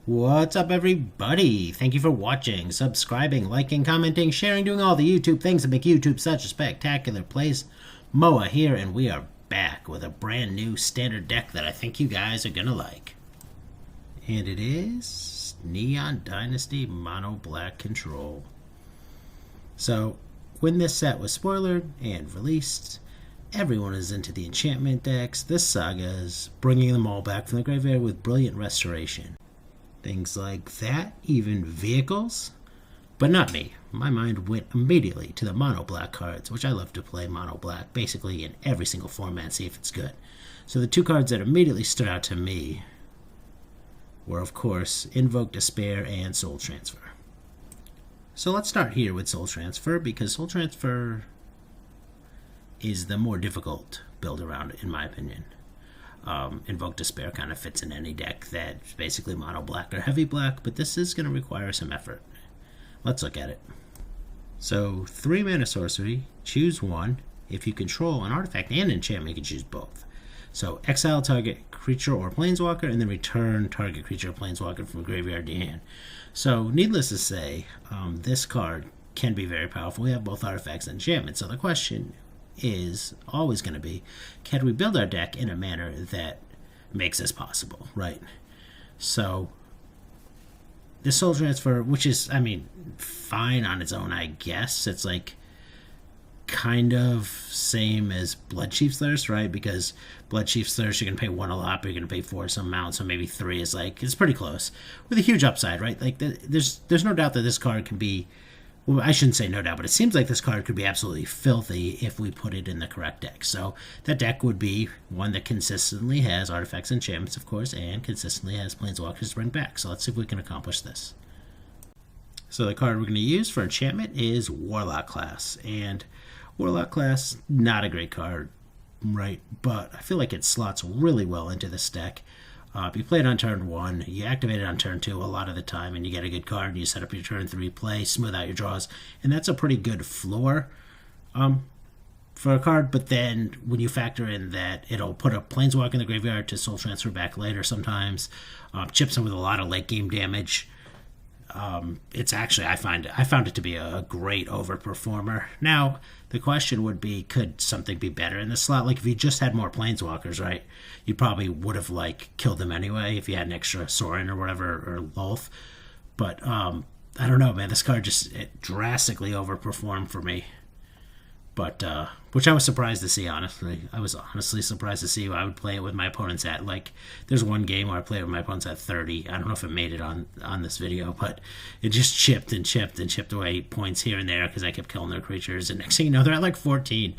What's up, everybody? Thank you for watching, subscribing, liking, commenting, sharing, doing all the YouTube things that make YouTube such a spectacular place. Moa here, and we are back with a brand new standard deck that I think you guys are gonna like. And it is Neon Dynasty Mono Black Control. So, when this set was spoilered and released, everyone is into the enchantment decks, the sagas, bringing them all back from the graveyard with brilliant restoration. Things like that, even vehicles. But not me. My mind went immediately to the mono black cards, which I love to play mono black basically in every single format, see if it's good. So the two cards that immediately stood out to me were, of course, Invoke Despair and Soul Transfer. So let's start here with Soul Transfer, because Soul Transfer is the more difficult build around, in my opinion. Invoke Despair kind of fits in any deck that's basically mono black or heavy black, but this is going to require some effort. Let's look at it. So 3 mana sorcery, choose one. If you control an artifact and enchantment, you can choose both. So exile target creature or planeswalker, and then return target creature or planeswalker from graveyard to hand. So needless to say, this card can be very powerful. We have both artifacts and enchantments. So the question is always going to be, can we build our deck in a manner that makes this possible, right? So the Soul Transfer, which is, I mean, fine on its own, I guess. It's like kind of same as Bloodchief's Thirst, right? Because Bloodchief's Thirst, you're going to pay 1 a lot, but you're going to pay 4 some amount, so maybe 3 is like, it's pretty close. With a huge upside, right? Like, there's no doubt that this card can be, well, I shouldn't say no doubt, but it seems like this card could be absolutely filthy if we put it in the correct deck. So that deck would be one that consistently has artifacts and enchantments, of course, and consistently has planeswalkers to bring back. So let's see if we can accomplish this. So the card we're going to use for enchantment is Warlock class. And Warlock class, not a great card, right? But I feel like it slots really well into this deck. If you play it on turn 1, you activate it on turn 2 a lot of the time, and you get a good card, and you set up your turn 3 play, smooth out your draws, and that's a pretty good floor for a card. But then when you factor in that it'll put a planeswalk in the graveyard to soul transfer back later sometimes, chips in with a lot of late game damage, it's actually, I found it to be a great overperformer. Now, the question would be, could something be better in this slot? Like, if you just had more planeswalkers, right, you probably would have, like, killed them anyway if you had an extra Sorin or whatever, or Lolth. But, I don't know, man, this card just drastically overperformed for me. But, which I was surprised to see, honestly. I was honestly surprised to see I would play it with my opponents at, like, there's one game where I played it with my opponents at 30. I don't know if it made it on this video, but it just chipped and chipped and chipped away points here and there because I kept killing their creatures. And next thing you know, they're at like 14.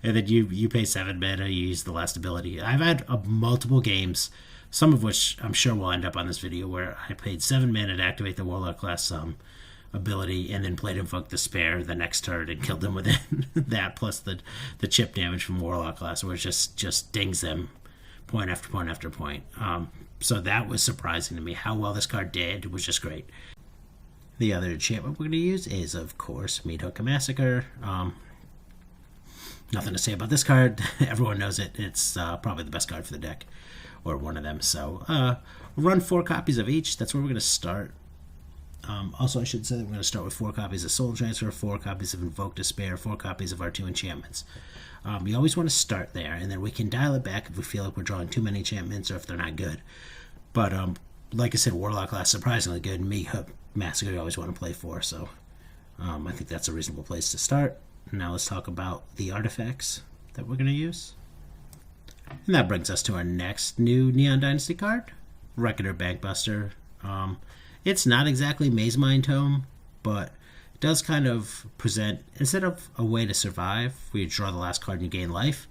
And then you pay 7 mana, you use the last ability. I've had multiple games, some of which I'm sure will end up on this video, where I paid 7 mana to activate the Warlock class ability, and then played Invoke Despair the next turn and killed them with it. That plus the chip damage from Warlock class, where it just dings them point after point after point. So that was surprising to me. How well this card did was just great. The other enchantment we're going to use is, of course, Meathook Massacre. Nothing to say about this card. Everyone knows it. It's probably the best card for the deck, or one of them. So run 4 copies of each. That's where we're going to start. Also, I should say that we're going to start with 4 copies of Soul Transfer, 4 copies of Invoke Despair, 4 copies of our 2 enchantments. You always want to start there, and then we can dial it back if we feel like we're drawing too many enchantments or if they're not good. But like I said, Warlock class surprisingly good. Meathook Massacre you always want to play for, so I think that's a reasonable place to start. Now let's talk about the artifacts that we're going to use. And that brings us to our next new Neon Dynasty card, Reckoner Bankbuster. It's not exactly Maze Mind Tome, but it does kind of present, instead of a way to survive, where you draw the last card and you gain life,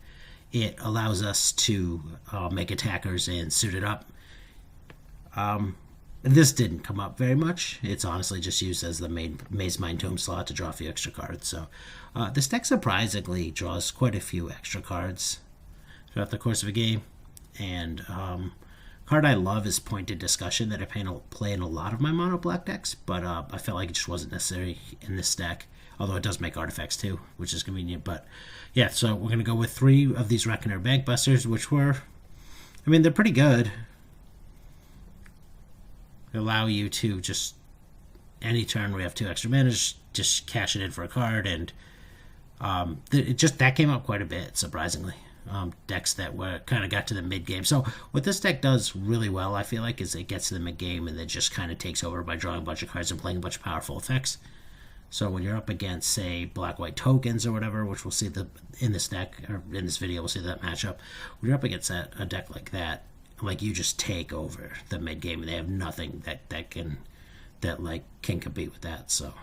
it allows us to make attackers and suit it up. This didn't come up very much. It's honestly just used as the main Maze Mind Tome slot to draw a few extra cards. So this deck surprisingly draws quite a few extra cards throughout the course of a game. And card I love is Pointed Discussion, that I play in a lot of my mono black decks, but I felt like it just wasn't necessary in this deck, although it does make artifacts too, which is convenient. But yeah, so we're going to go with 3 of these Reckoner Bankbusters, which were, I mean, they're pretty good. allow you to just, any turn we have 2 extra mana, just cash it in for a card, and that came up quite a bit, surprisingly. Decks that were kind of got to the mid game. So what this deck does really well, I feel like, is it gets to the mid game and then just kind of takes over by drawing a bunch of cards and playing a bunch of powerful effects. So when you're up against, say, black-white tokens or whatever, which we'll see in this deck, or in this video, we'll see that matchup. When you're up against a deck like that, like, you just take over the mid game, and they have nothing that can compete with that. So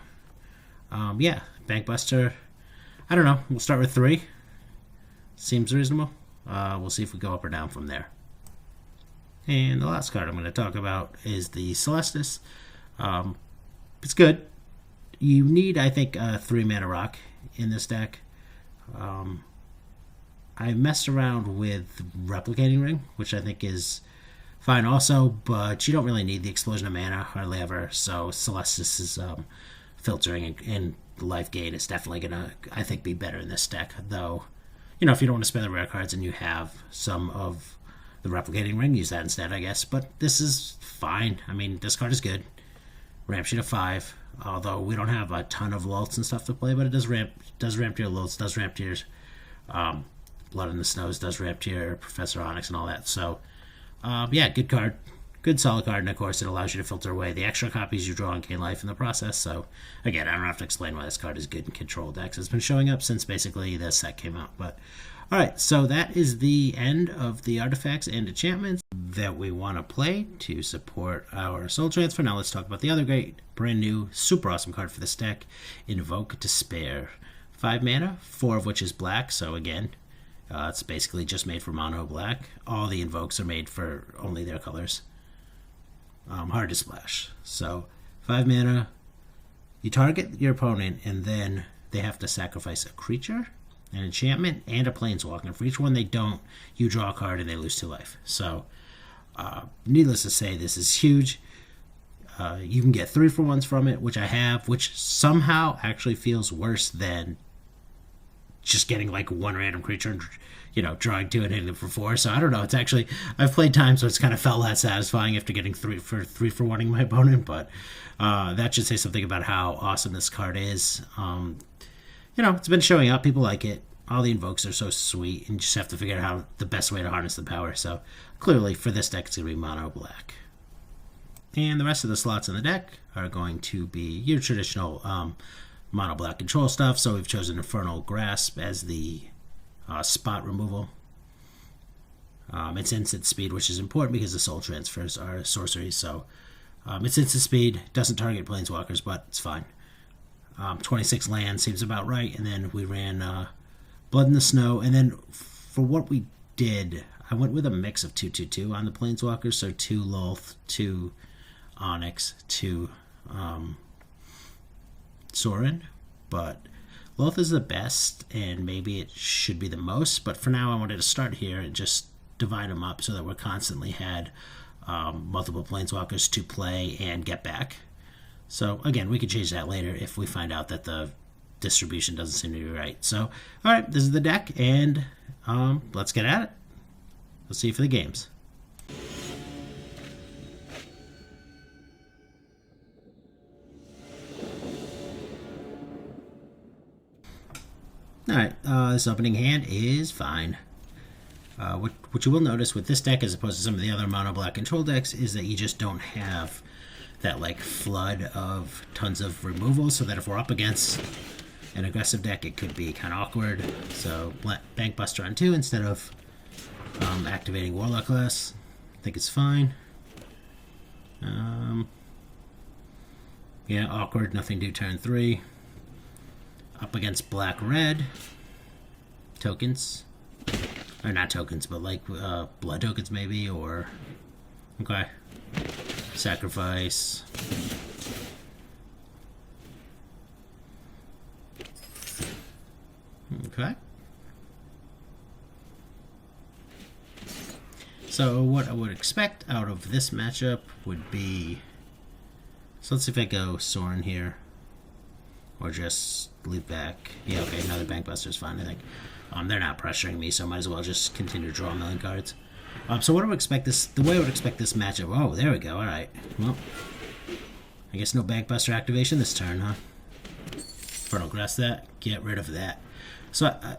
yeah, Bankbuster. I don't know. We'll start with 3. Seems reasonable. We'll see if we go up or down from there. And the last card I'm going to talk about is the Celestis. It's good. You need, I think, a 3-mana rock in this deck. I messed around with Replicating Ring, which I think is fine also, but you don't really need the Explosion of Mana, hardly ever. So Celestis is filtering and life gain is definitely going to, I think, be better in this deck. Though, you know, if you don't want to spend the rare cards and you have some of the Replicating Ring, use that instead, I guess. But this is fine. I mean, this card is good. Ramps you to 5. Although we don't have a ton of Lults and stuff to play, but it does ramp to your Lults, does ramp to your Blood in the Snows, does ramp to your Professor Onyx and all that. So, yeah, good card. Good solid card, and of course it allows you to filter away the extra copies you draw and gain life in the process. So, again, I don't have to explain why this card is good in control decks. It's been showing up since basically this set came out. But, alright, so that is the end of the artifacts and enchantments that we want to play to support our Soul Transfer. Now let's talk about the other great, brand new, super awesome card for this deck, Invoke Despair. 5 mana, 4 of which is black, so again, it's basically just made for mono black. All the invokes are made for only their colors. Hard to splash. So, 5 mana, you target your opponent, and then they have to sacrifice a creature, an enchantment, and a planeswalker. For each one they don't, you draw a card and they lose 2 life. So, needless to say, this is huge. You can get 3-for-1s from it, which I have, which somehow actually feels worse than just getting like 1 random creature and, you know, drawing 2 and hitting them for 4. So I don't know. It's actually, I've played times where it's kind of felt that satisfying after getting 3-for-1ing my opponent, but that should say something about how awesome this card is. You know, it's been showing up. People like it. All the invokes are so sweet, and you just have to figure out how the best way to harness the power. So clearly for this deck, it's going to be mono black. And the rest of the slots in the deck are going to be your traditional mono black control stuff. So we've chosen Infernal Grasp as the spot removal. It's instant speed, which is important because the soul transfers are sorceries. So it's instant speed, doesn't target planeswalkers, but it's fine. 26 land seems about right. And then we ran Blood in the Snow. And then for what we did, I went with a mix of 2/2/2 on the planeswalkers. So 2 Lulth, 2 Onyx, 2 Sorin. But Lulth is the best, and maybe it should be the most. But for now, I wanted to start here and just divide them up so that we constantly had multiple planeswalkers to play and get back. So again, we could change that later if we find out that the distribution doesn't seem to be right. So, alright, this is the deck, and let's get at it. Let's see you for the games. Alright, this opening hand is fine. What you will notice with this deck, as opposed to some of the other mono black control decks, is that you just don't have that like flood of tons of removal, so that if we're up against an aggressive deck, it could be kind of awkward. So Bankbuster on 2 instead of activating Warlock Class. I think it's fine. Yeah, awkward, nothing to turn 3. Up against black-red. Tokens. Or not tokens, but like blood tokens maybe, or... Okay. Sacrifice. Okay. So what I would expect out of this matchup would be... So let's see if I go Sorin here. Or just leave back. Yeah, okay, another Bankbuster is fine, I think. They're not pressuring me, so I might as well just continue to draw a million cards. So what do I expect this? The way I would expect this matchup. Oh, there we go. All right. Well, I guess no Bankbuster activation this turn, huh? Fertile Grass that. Get rid of that. So I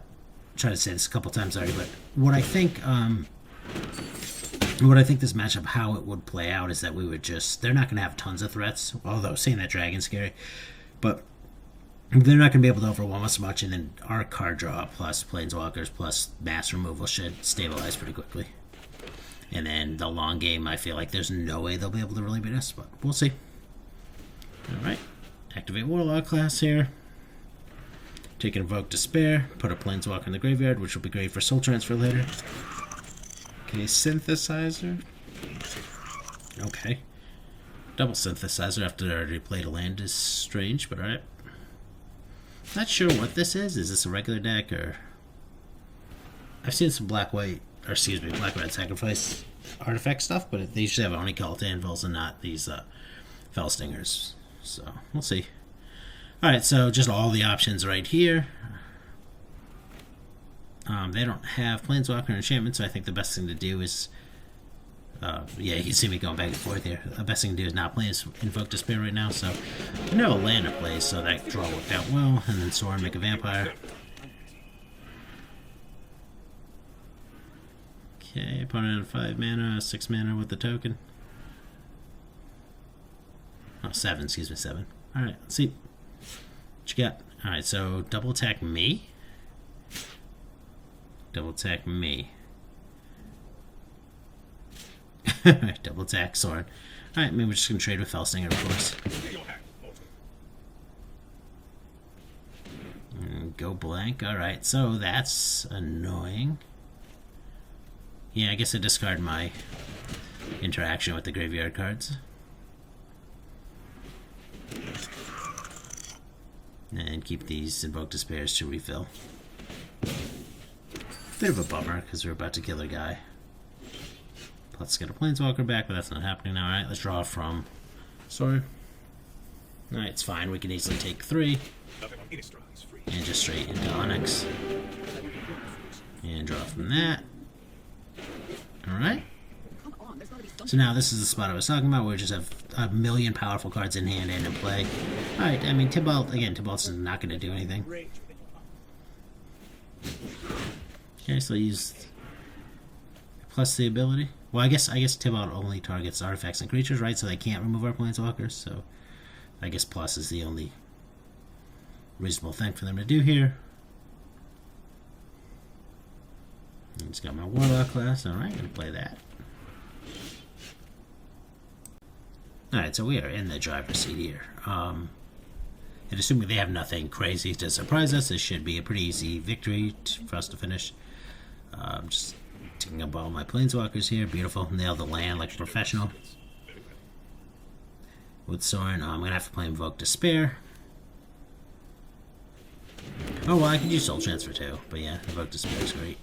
tried to say this a couple times already, but what I think this matchup, how it would play out is that we would just, they're not going to have tons of threats, although seeing that dragon's scary, but they're not going to be able to overwhelm us much, and then our card draw plus Planeswalkers plus mass removal should stabilize pretty quickly. And then the long game, I feel like there's no way they'll be able to really beat us, but we'll see. Alright, activate Warlock class here. Take an Invoke Despair, put a Planeswalker in the graveyard, which will be great for Soul Transfer later. Okay, Synthesizer. Okay. Double Synthesizer after I already played a land is strange, but alright. Not sure what this is. Is this a regular deck, or... I've seen some black-white, or excuse me, black-red sacrifice artifact stuff, but they usually have only Cult Anvils and not these Fell Stingers. So, we'll see. Alright, so just all the options right here. They don't have Planeswalker enchantment, so I think the best thing to do is... yeah, you can see me going back and forth here. The best thing to do is not play Invoke Despair right now, so... I know a land to play, so that draw worked out well. And then Sorin, make a Vampire. Okay, opponent on 5 mana, 6 mana with the token. Oh, 7, excuse me, 7. Alright, let's see. What you got? Alright, so double attack me. Double attack me. Double attack Sorin. Alright, maybe we're just gonna trade with Fellstinger, of course. Go blank. Alright, so that's annoying. Yeah, I guess I discard my interaction with the graveyard cards. And keep these Invoke Despairs to refill. Bit of a bummer, because we're about to kill a guy. Let's get a Planeswalker back, but that's not happening now. Alright, let's draw from Sword. Alright, it's fine. We can easily take 3. And just straight into Onyx. And draw from that. Alright. So now this is the spot I was talking about, where we just have a million powerful cards in hand and in play. Alright, I mean, Tibalt, again, Tibalt's not going to do anything. Okay, so I used plus the ability. Well, I guess Tibalt only targets artifacts and creatures, right? So they can't remove our Planeswalkers, so I guess plus is the only reasonable thing for them to do here. I just got my Warlock class. Alright, gonna play that. Alright, so we are in the driver's seat here. And assuming they have nothing crazy to surprise us, this should be a pretty easy victory for us to finish. Just taking up all my Planeswalkers here. Beautiful. Nail the land like a professional. With Sorin, I'm going to have to play Invoke Despair. Oh, well, I can use Soul Transfer too. But yeah, Invoke Despair is great.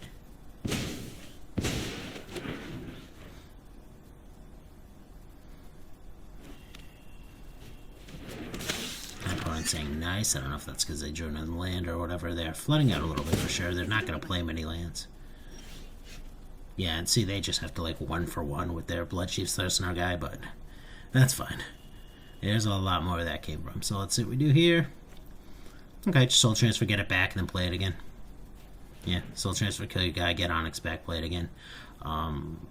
Saying nice. I don't know if that's because they drew another land or whatever. They're flooding out a little bit for sure. They're not going to play many lands. Yeah, and see, they just have to like 1-for-1 with their Bloodchief Thursnar guy, but that's fine. There's a lot more where that came from. So let's see what we do here. Okay, just Soul Transfer, get it back, and then play it again. Yeah, Soul Transfer, kill your guy, get Onyx back, play it again.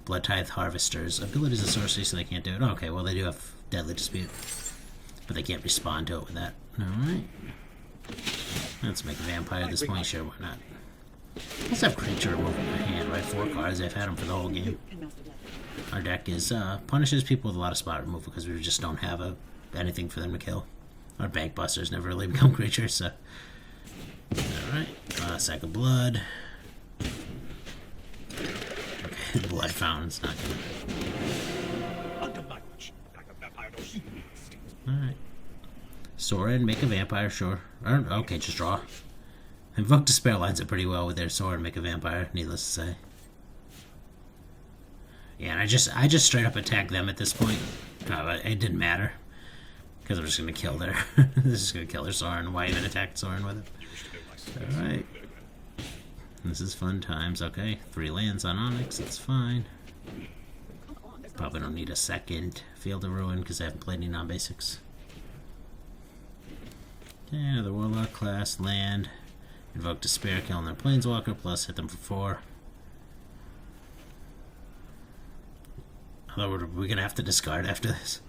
Blood Tithe Harvester's abilities of sorcery, so they can't do it. Oh, okay, well, they do have Deadly Dispute, but they can't respond to it with that. Alright. Let's make a Vampire at this point. Sure, why not? Let's have creature removal in my hand, right? 4 cards. I've had them for the whole game. Our deck is punishes people with a lot of spot removal because we just don't have anything for them to kill. Our bank busters never really become creatures, so. Alright. Sack of Blood. Okay, the Blood Fountain's not gonna. Alright. Sorin, make a Vampire, sure. Or, okay, just draw. Invoke Despair lines up pretty well with their Sorin, make a Vampire, needless to say. Yeah, and I just straight up attacked them at this point. It didn't matter. Because I'm just going to kill their... this is going to kill their Sorin. Why even attack Sorin with it? Alright. This is fun times. Okay, 3 lands on Onyx, that's fine. Probably don't need a second Field of Ruin because I haven't played any non-basics. Yeah, the Warlock class, land, Invoke Despair, killing their Planeswalker, plus hit them for 4. Although we're gonna have to discard after this.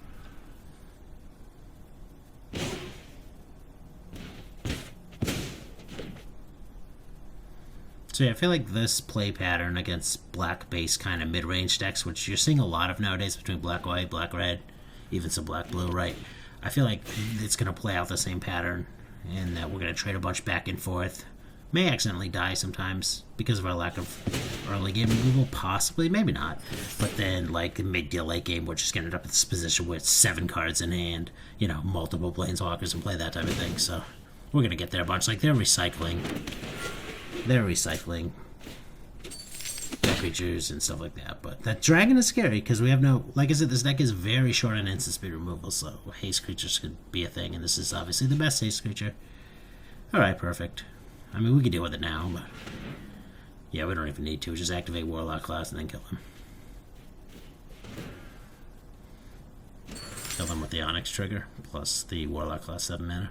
So yeah, I feel like this play pattern against black-based kind of mid-range decks, which you're seeing a lot of nowadays between black-white, black-red, even some black-blue, right? I feel like it's going to play out the same pattern, and that we're going to trade a bunch back and forth. May accidentally die sometimes because of our lack of early game removal, possibly, maybe not. But then, like, mid-deal late game, we're just going to end up in this position with 7 cards in hand, you know, multiple Planeswalkers and play that type of thing. So we're going to get there a bunch. Like, they're recycling creatures and stuff like that. But that dragon is scary because we have no, like I said, this deck is very short on instant speed removal, so haste creatures could be a thing, and this is obviously the best haste creature. Alright, perfect. I mean, we can deal with it now, but yeah, we don't even need to. Just activate Warlock class and then kill him. Kill him with the Onyx trigger, plus the Warlock class 7 mana.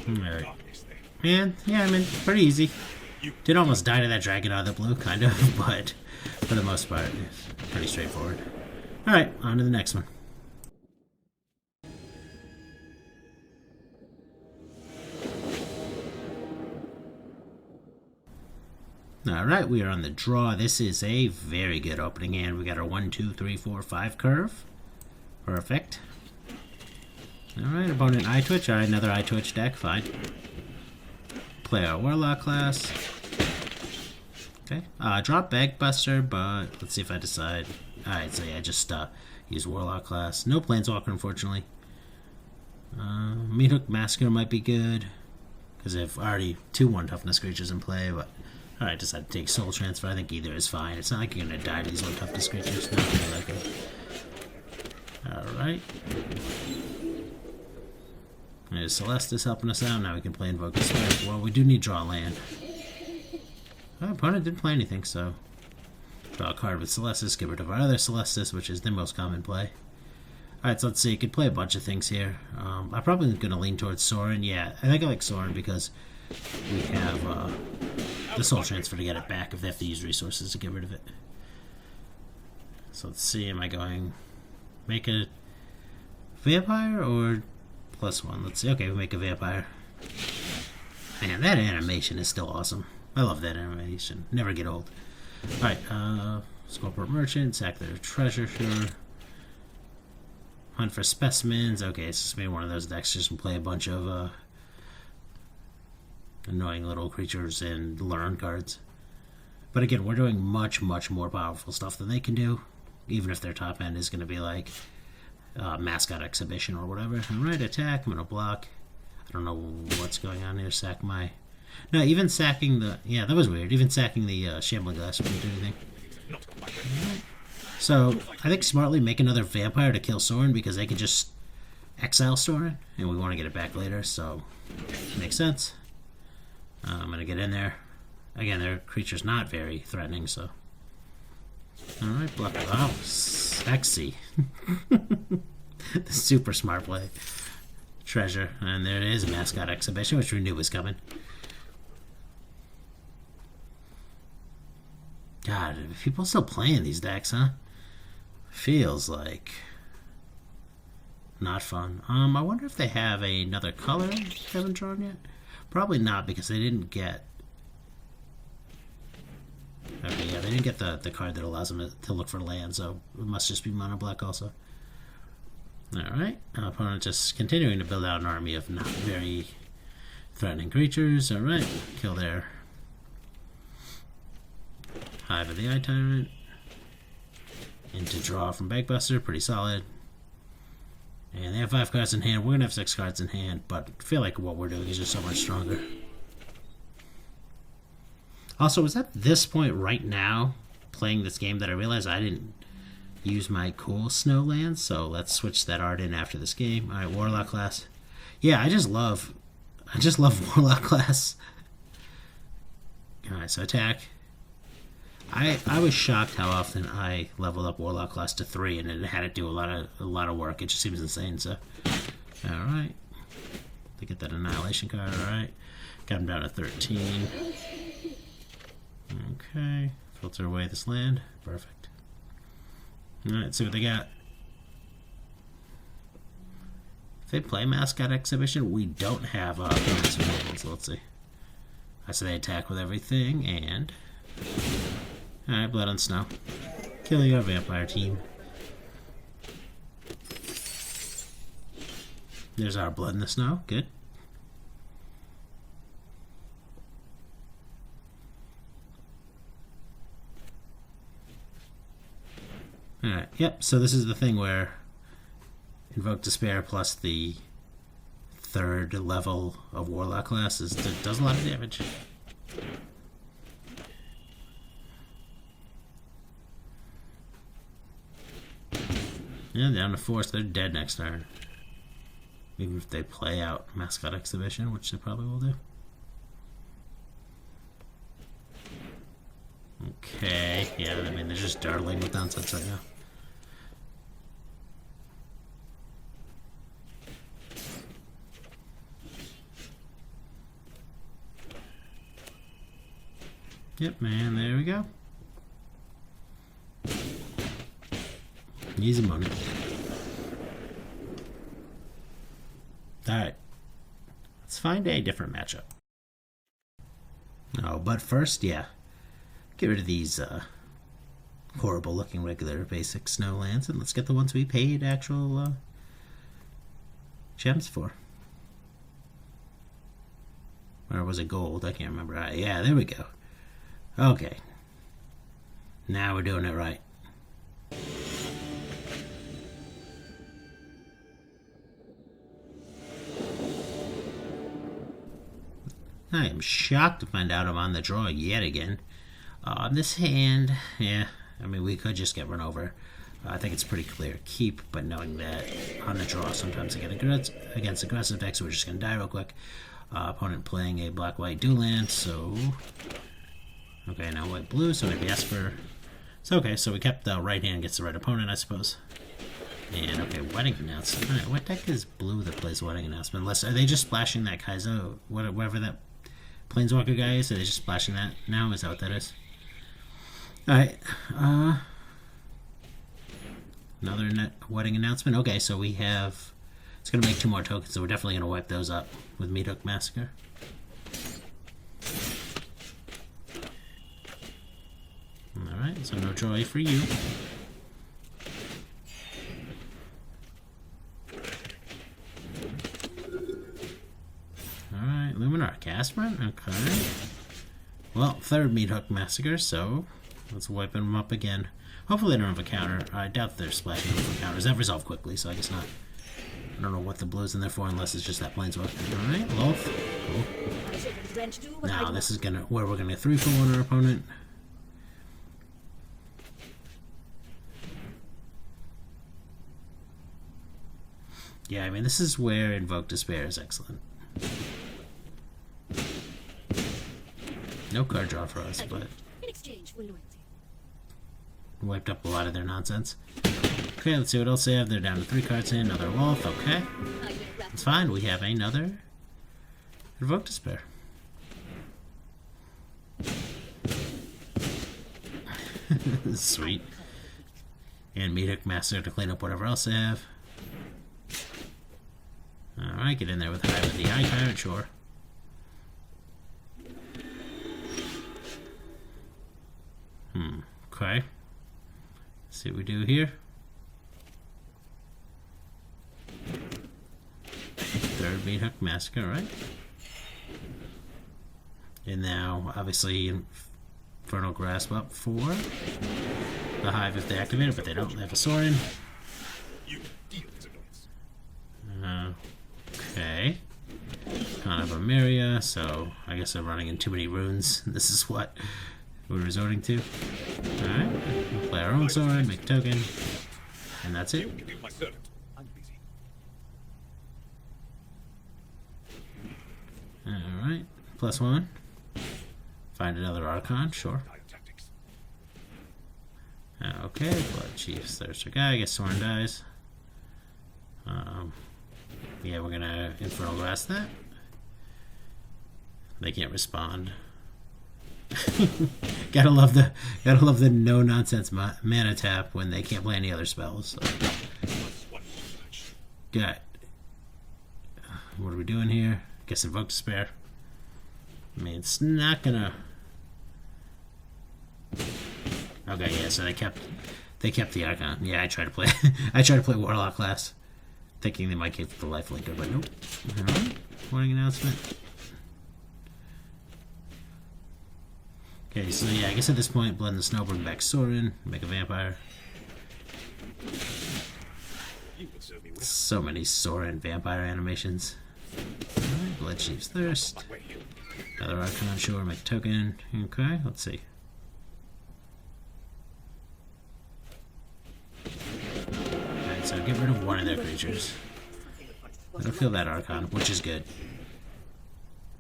Alright. Man, yeah, I mean, pretty easy. Did almost die to that dragon out of the blue, kind of, but for the most part, it's pretty straightforward. Alright, on to the next one. Alright, we are on the draw. This is a very good opening hand. We got our 1, 2, 3, 4, 5 curve. Perfect. Alright, opponent eye twitch. Alright, another eye twitch deck. Fine. Play our Warlock class. Okay. Drop Bagbuster, but let's see if I decide. Alright, so yeah, just use Warlock class. No Planeswalker, unfortunately. Meathook Massacre might be good, because I have already 2 1 toughness creatures in play, but alright, decide to take Soul Transfer. I think either is fine. It's not like you're going to die to these 1 toughness creatures. Not really like it. Alright. There's Celestis helping us out. Now we can play Invoke Despair. Well, we do need draw land. Our opponent didn't play anything, so draw a card with Celestis, get rid of our other Celestis, which is the most common play. Alright, so let's see. You could play a bunch of things here. I'm probably going to lean towards Sorin. Yeah, I think I like Sorin because we have the Soul Transfer to get it back if they have to use resources to get rid of it. So let's see. Am I going make a vampire or +1? Let's see. Okay, we make a vampire. Man, that animation is still awesome. I love that animation. Never get old. Alright, Scorport Merchant, sack their treasure, sure. Hunt for specimens. Okay, it's just maybe one of those decks just to play a bunch of annoying little creatures and learn cards. But again, we're doing much, much more powerful stuff than they can do, even if their top end is going to be like Mascot Exhibition or whatever. Alright, attack. I'm going to block. I don't know what's going on here. Sack my... No, even sacking the... Yeah, that was weird. Even sacking the Shambling Glass wouldn't do anything. Right. So, I think smartly make another vampire to kill Sorin because they can just exile Sorin, and we want to get it back later, so makes sense. I'm going to get in there. Again, their creature's not very threatening, so... Alright, block. Wow, sexy. The super smart play. Treasure. And there it is, a Mascot Exhibition, which we knew was coming. God, people still playing these decks, huh? Feels like not fun. I wonder if they have another color they haven't drawn yet. Probably not, because they didn't get... Okay, yeah, they didn't get the card that allows them to look for land, so it must just be mono black also. Alright, opponent just continuing to build out an army of not very threatening creatures. Alright, kill their Hive of the Eye Tyrant. Into draw from Bagbuster, pretty solid. And they have 5 cards in hand. We're going to have 6 cards in hand, but I feel like what we're doing is just so much stronger. Also, was at this point right now, playing this game, that I realized I didn't use my cool snow lands, so let's switch that art in after this game. Alright, Warlock class. Yeah, I just love Warlock class. Alright, so attack. I was shocked how often I leveled up Warlock class to 3 and it had to do a lot of work. It just seems insane, so alright. To get that annihilation card, alright. Got him down to 13. Okay. Filter away this land. Perfect. Alright, see what they got. If they play Mascot Exhibition, we don't have massive lands, so let's see. I say they attack with everything, and alright, Blood on Snow. Killing our vampire team. There's our Blood in the Snow. Good. Alright, yep, so this is the thing where Invoke Despair plus the 3rd level of Warlock class does a lot of damage. Yeah, down to 4, so they're dead next turn. Even if they play out Mascot Exhibition, which they probably will do. Okay, yeah, I mean, they're just dartling with nonsense right now. Yep, man, there we go. Easy money. Alright. Let's find a different matchup. Oh, but first, yeah. Get rid of these horrible looking regular basic snow lands and let's get the ones we paid actual gems for. Or was it gold? I can't remember. Yeah, there we go. Okay. Now we're doing it right. I am shocked to find out I'm on the draw yet again. This hand, yeah, I mean, we could just get run over. I think it's pretty clear keep, but knowing that on the draw sometimes I get against aggressive decks, we're just going to die real quick. Opponent playing a black-white dual land, so... Okay, now white-blue, so maybe Esper. So okay, so we kept the right hand gets the right opponent, I suppose. And okay, Wedding Announcement. Alright, what deck is blue that plays Wedding Announcement? Unless, are they just splashing that Kaizo, whatever that Planeswalker guy is? Are they just splashing that now? Is that what that is? Alright, another Wedding Announcement. Okay, so we have... It's going to make 2 more tokens, so we're definitely going to wipe those up with Meathook Massacre. Alright, so no joy for you. Alright, Luminar Casper. Okay. Well, 3rd Meathook Massacre, so let's wipe them up again. Hopefully they don't have a counter. I doubt they're splashing them for counters. That resolved quickly, so I guess not. I don't know what the blue's in there for unless it's just that Planeswalker. Alright, Loth. Cool. Now this is where we're gonna get 3 for 1 our opponent. Yeah, I mean this is where Invoke Despair is excellent. No card draw for us, but in exchange for loyalty. Wiped up a lot of their nonsense. Okay, let's see what else they have. They're down to 3 cards in. Another Wolf. Okay. That's fine. We have another Invoke Despair. Sweet. And Meathook Master to clean up whatever else they have. Alright, get in there with Hive with the Eye Tyrant, sure. Okay. Let's see what we do here. 3rd Meathook Massacre, right? And now, obviously, Infernal Grasp up for the Hive if they activate it, but they don't. They have a Sorin. Okay. Kind of a Myria, so I guess they're running in too many runes. This is what we're resorting to. Alright, we'll play our own Sorin, make a token. And that's it. Alright. +1. Find another Archon, sure. Okay, Blood Chiefs. There's our guy. I guess Soren dies. Yeah, we're gonna Infernal Blast that. They can't respond. gotta love the no nonsense mana tap when they can't play any other spells. So. Got. What are we doing here? Guess Invoke Despair. I mean, it's not gonna. Okay, yeah. So they kept the Archon. Yeah, I tried to play. I tried to play Warlock class, thinking they might get the lifelinker, but nope. Alright. Warning announcement. Okay, so yeah, I guess at this point, Blood in the Snow, bring back Soren, make a vampire. So many Soren vampire animations. Alright, Blood Chief's Thirst. Another Archon, sure, make a token. Okay, let's see. Alright, so get rid of one of their creatures. I don't feel that Archon, which is good.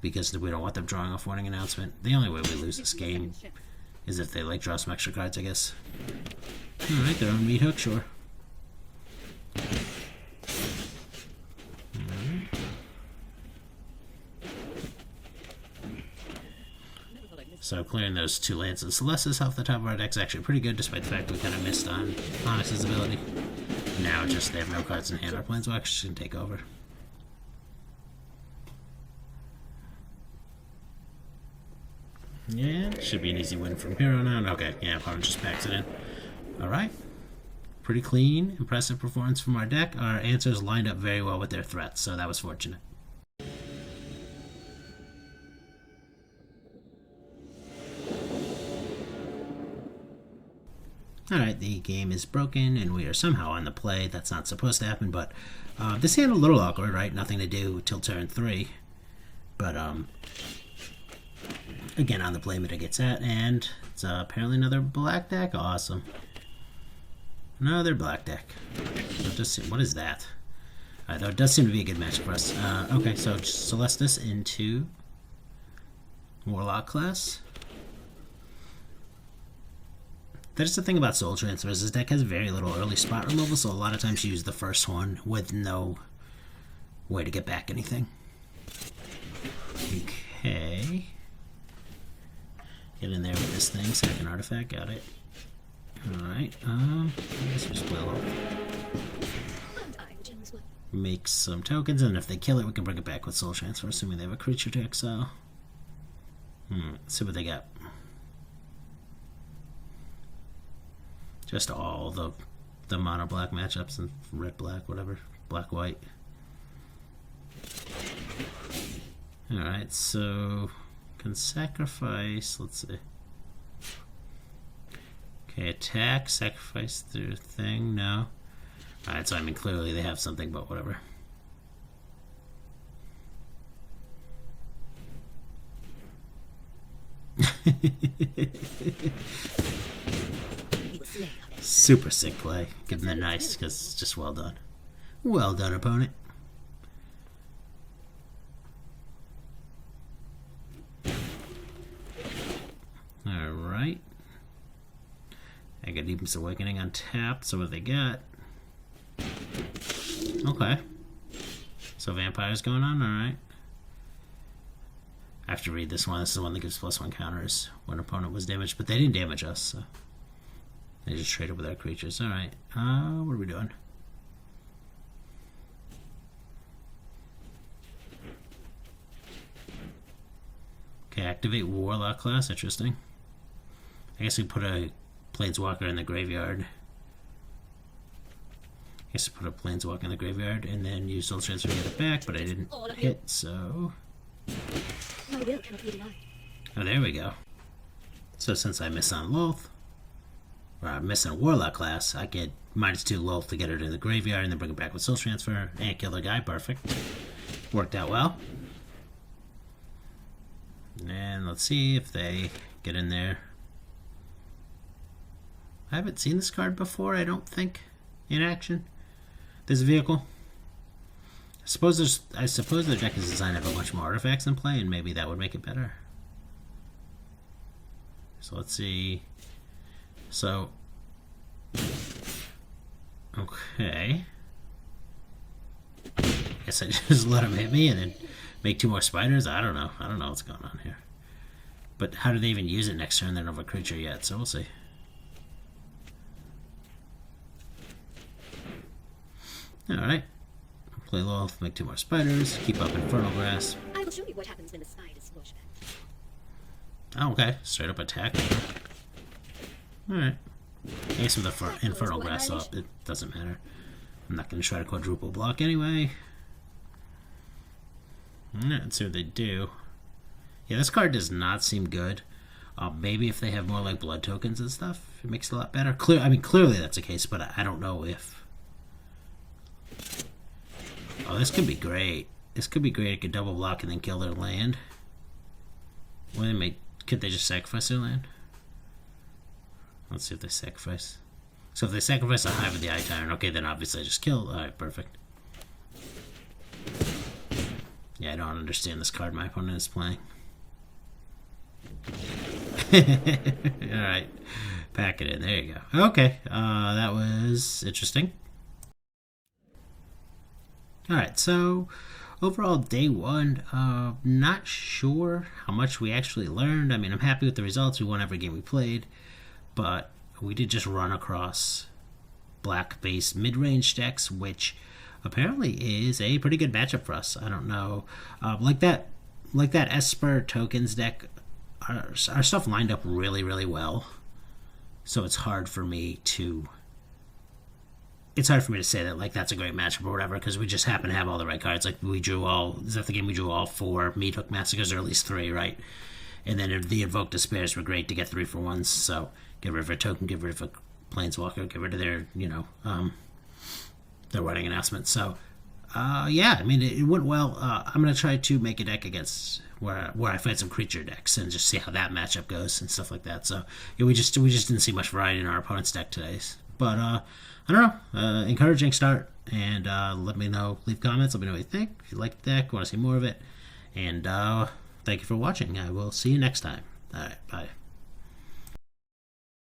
Because we don't want them drawing off warning announcement. The only way we lose this game is if they like draw some extra cards, I guess. Alright, their own meat hook, sure. Alright. So clearing those 2 lands and Celestis off the top of our deck is actually pretty good, despite the fact we kind of missed on Onyx's ability. Now just they have no cards in hand, our Planeswalkers can take over. Yeah, should be an easy win from here on out. Okay, yeah, opponent just packs it in. Alright. Pretty clean, impressive performance from our deck. Our answers lined up very well with their threats, so that was fortunate. Alright, the game is broken, and we are somehow on the play. That's not supposed to happen, but this hand a little awkward, right? Nothing to do till turn 3. But, again, on the play mitigates that, and it's apparently another black deck. Awesome. Another black deck. What is that? Alright, though it does seem to be a good match for us. Okay, so Celestis into Warlock class. That's the thing about Soul Transfers. This deck has very little early spot removal, so a lot of times you use the first one with no way to get back anything. Okay. Get in there with this thing. Second artifact. Got it. Alright. I guess we just play along. Make some tokens, and if they kill it, we can bring it back with Soul Transfer, assuming they have a creature to exile. Let's see what they got. Just all the mono black matchups and red black, whatever. Black white. Alright, so can sacrifice, let's see. Okay, attack, sacrifice their thing, no. Alright, so I mean clearly they have something, but whatever. Super sick play. Give them the nice, because it's just well done. Well done, opponent. Alright. I got Deepest Awakening untapped, so what they got? Okay. So Vampire's going on, alright. I have to read this one. This is the one that gives +1 counters when opponent was damaged, but they didn't damage us, so they just traded with our creatures. Alright. What are we doing? Okay, activate Warlock class. Interesting. I guess we put a Planeswalker in the graveyard. I guess we put a Planeswalker in the graveyard and then use Soul Transfer to get it back, but I didn't hit, so... Oh, there we go. So since I miss on Loth, or I'm missing Warlock class, I get -2 Loth to get it in the graveyard and then bring it back with Soul Transfer and kill the guy. Perfect. Worked out well. And let's see if they get in there. I haven't seen this card before, I don't think. in action. This vehicle. I suppose the deck is designed to have a bunch more artifacts in play, and maybe that would make it better. So let's see. So, okay. Guess I just let him hit me and then make 2 more spiders. I don't know. I don't know what's going on here. But how do they even use it next turn? They don't have a creature yet, so we'll see. Alright. Play low, make 2 more spiders, keep up Infernal Grasp. I will show you what happens when the spiders squash back. Oh, okay. Straight up attack. Alright. I guess with the Infernal Grasp up, it doesn't matter. I'm not going to try to quadruple block anyway. Let's see what they do. Yeah, this card does not seem good. Maybe if they have more like blood tokens and stuff, it makes it a lot better. Clearly that's the case, but I don't know if. Oh, this could be great. This could be great. It could double block and then kill their land. Could they just sacrifice their land? Let's see if they sacrifice. So if they sacrifice a Hive of the Eye Tyrant, okay, then obviously I just killed. Alright, perfect. Yeah, I don't understand this card my opponent is playing. Alright. Pack it in. There you go. Okay. That was interesting. Alright, so overall day 1, not sure how much we actually learned. I mean, I'm happy with the results. We won every game we played, but we did just run across black-based mid-range decks, which apparently is a pretty good matchup for us. I don't know. Like that Esper tokens deck, our stuff lined up really, really well. So it's hard for me to say that like that's a great matchup or whatever, because we just happen to have all the right cards. Like is that the game we drew all 4 Meat Hook Massacres, or at least 3, right? And then the Invoke Despairs were great to get 3 for 1s. So get rid of a token, get rid of a Planeswalker, get rid of their, their wedding announcement. So, yeah, I mean, it went well. I'm going to try to make a deck against where I find some creature decks and just see how that matchup goes and stuff like that. So, yeah, we just didn't see much variety in our opponent's deck today. But, I don't know. Encouraging start. And let me know. Leave comments. Let me know what you think. If you like the deck, want to see more of it. And thank you for watching. I will see you next time. All right, bye.